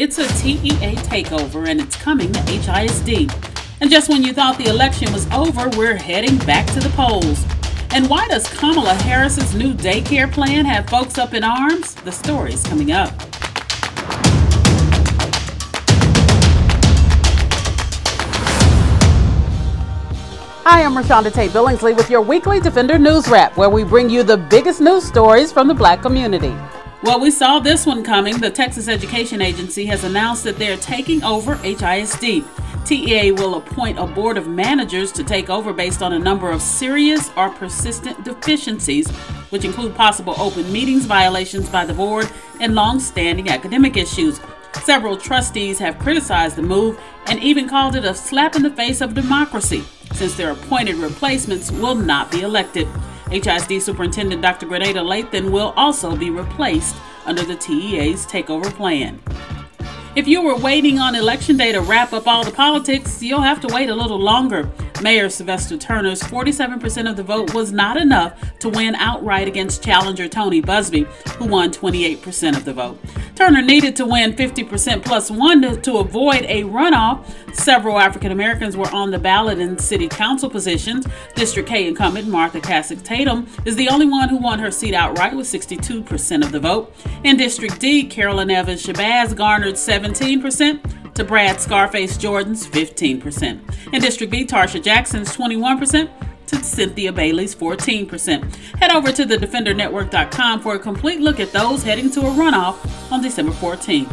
It's a TEA takeover and it's coming to HISD. And just when you thought the election was over, we're heading back to the polls. And why does Kamala Harris's new daycare plan have folks up in arms? The story's coming up. Hi, I'm ReShonda Tate Billingsley with your weekly Defender News Wrap, where we bring you the biggest news stories from the Black community. Well, we saw this one coming. The Texas Education Agency has announced that they're taking over HISD. TEA will appoint a board of managers to take over based on a number of serious or persistent deficiencies, which include possible open meetings violations by the board and long-standing academic issues. Several trustees have criticized the move and even called it a slap in the face of democracy, since their appointed replacements will not be elected. HISD Superintendent Dr. Grenada Lathan will also be replaced under the TEA's takeover plan. If you were waiting on Election Day to wrap up all the politics, you'll have to wait a little longer. Mayor Sylvester Turner's 47% of the vote was not enough to win outright against challenger Tony Buzbee, who won 28% of the vote. Turner needed to win 50% plus one to avoid a runoff. Several African Americans were on the ballot in city council positions. District K incumbent Martha Kasich Tatum is the only one who won her seat outright with 62% of the vote. In District D, Carolyn Evans Shabazz garnered 17% to Brad Scarface Jordan's 15%. In District B, Tarsha Jackson's 21% to Cynthia Bailey's 14%. Head over to thedefendernetwork.com for a complete look at those heading to a runoff on December 14th.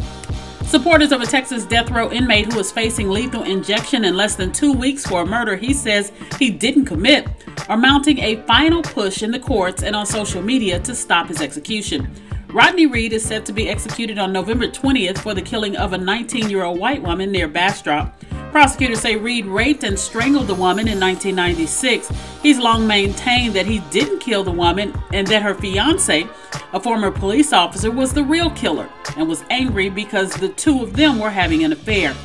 Supporters of a Texas death row inmate who is facing lethal injection in less than 2 weeks for a murder he says he didn't commit are mounting a final push in the courts and on social media to stop his execution. Rodney Reed is set to be executed on November 20th for the killing of a 19-year-old white woman near Bastrop. Prosecutors say Reed raped and strangled the woman in 1996. He's long maintained that he didn't kill the woman and that her fiance, a former police officer, was the real killer and was angry because the two of them were having an affair.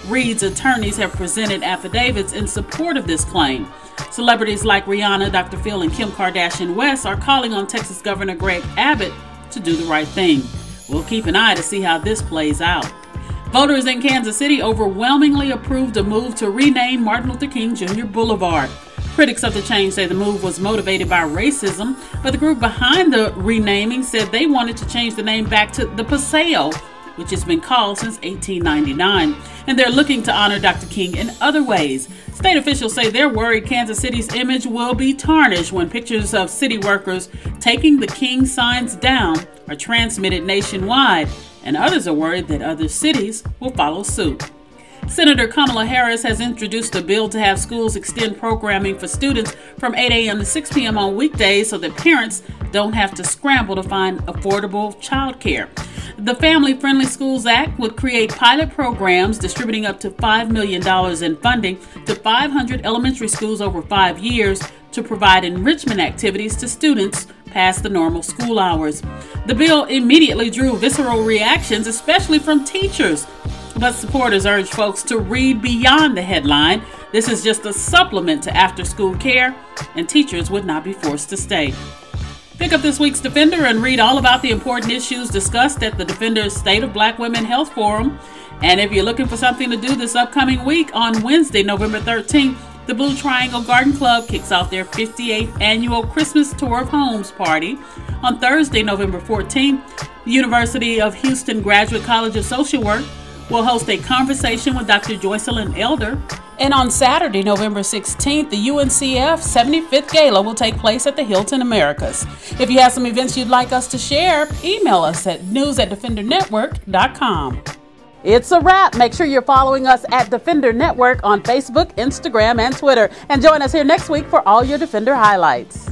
Reed's attorneys have presented affidavits in support of this claim. Celebrities like Rihanna, Dr. Phil, and Kim Kardashian West are calling on Texas Governor Greg Abbott to do the right thing. We'll keep an eye to see how this plays out. Voters in Kansas City overwhelmingly approved a move to rename Martin Luther King Jr. Boulevard. Critics of the change say the move was motivated by racism, but the group behind the renaming said they wanted to change the name back to the Paseo, which has been called since 1899, and they're looking to honor Dr. King in other ways. State officials say they're worried Kansas City's image will be tarnished when pictures of city workers taking the King signs down are transmitted nationwide, and others are worried that other cities will follow suit. Senator Kamala Harris has introduced a bill to have schools extend programming for students from 8 a.m. to 6 p.m. on weekdays so that parents don't have to scramble to find affordable childcare. The Family Friendly Schools Act would create pilot programs distributing up to $5 million in funding to 500 elementary schools over 5 years to provide enrichment activities to students past the normal school hours. The bill immediately drew visceral reactions, especially from teachers. But supporters urge folks to read beyond the headline. This is just a supplement to after-school care, and teachers would not be forced to stay. Pick up this week's Defender and read all about the important issues discussed at the Defender's State of Black Women Health Forum. And if you're looking for something to do this upcoming week, on Wednesday, November 13th, the Blue Triangle Garden Club kicks off their 58th annual Christmas Tour of Homes party. On Thursday, November 14th, the University of Houston Graduate College of Social Work will host a conversation with Dr. Joycelyn Elder. And on Saturday, November 16th, the UNCF 75th Gala will take place at the Hilton Americas. If you have some events you'd like us to share, email us at news@defendernetwork.com. It's a wrap. Make sure you're following us at Defender Network on Facebook, Instagram, and Twitter. And join us here next week for all your Defender highlights.